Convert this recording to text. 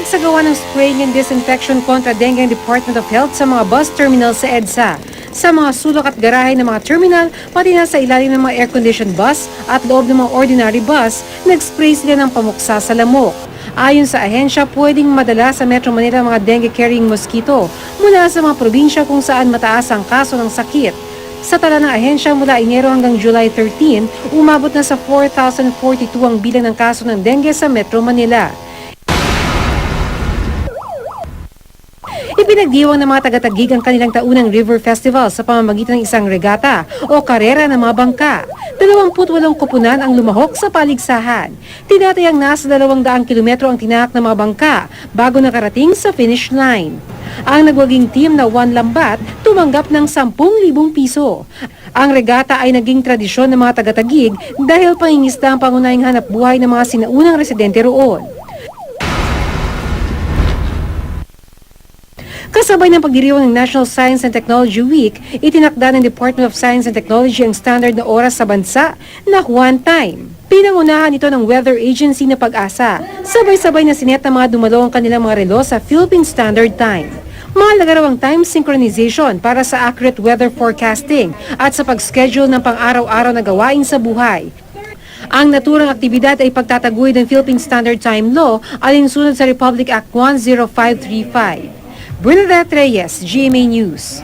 Nagsagawa ng spraying and disinfection kontra dengue ang Department of Health sa mga bus terminal sa EDSA. Sa mga sulok at garahe ng mga terminal, pati na sa ilalim ng mga air-conditioned bus at loob ng mga ordinary bus, nag-spray sila ng pamuksa sa lamok. Ayon sa ahensya, pwedeng madala sa Metro Manila ang mga dengue-carrying mosquito mula sa mga probinsya kung saan mataas ang kaso ng sakit. Sa tala ng ahensya mula Enero hanggang July 13, umabot na sa 4,042 ang bilang ng kaso ng dengue sa Metro Manila. Ipinagdiwang ng mga taga-Taguig ang kanilang taunang River Festival sa pamamagitan ng isang regata o karera ng mga bangka. 28 koponan ang lumahok sa paligsahan. Tinatayang nasa 200 kilometro ang tinahak ng mga bangka bago nakarating sa finish line. Ang nagwaging team na One Lambat tumanggap ng 10,000 piso. Ang regata ay naging tradisyon ng mga taga-Taguig dahil pangingisda ang pangunahing hanap buhay ng mga sinaunang residente roon. Kasabay ng pagdiriwang ng National Science and Technology Week, itinakda ng Department of Science and Technology ang standard na oras sa bansa na Juan Time. Pinangunahan ito ng Weather Agency na Pag-asa. Sabay-sabay na sinet ng mga dumalo ang kanilang mga relo sa Philippine Standard Time. Mahalaga raw ang time synchronization para sa accurate weather forecasting at sa pag-schedule ng pang-araw-araw na gawain sa buhay. Ang naturang aktibidad ay pagtataguyod ng Philippine Standard Time Law alinsunod sa Republic Act 10535. Bernadette Reyes, GMA News.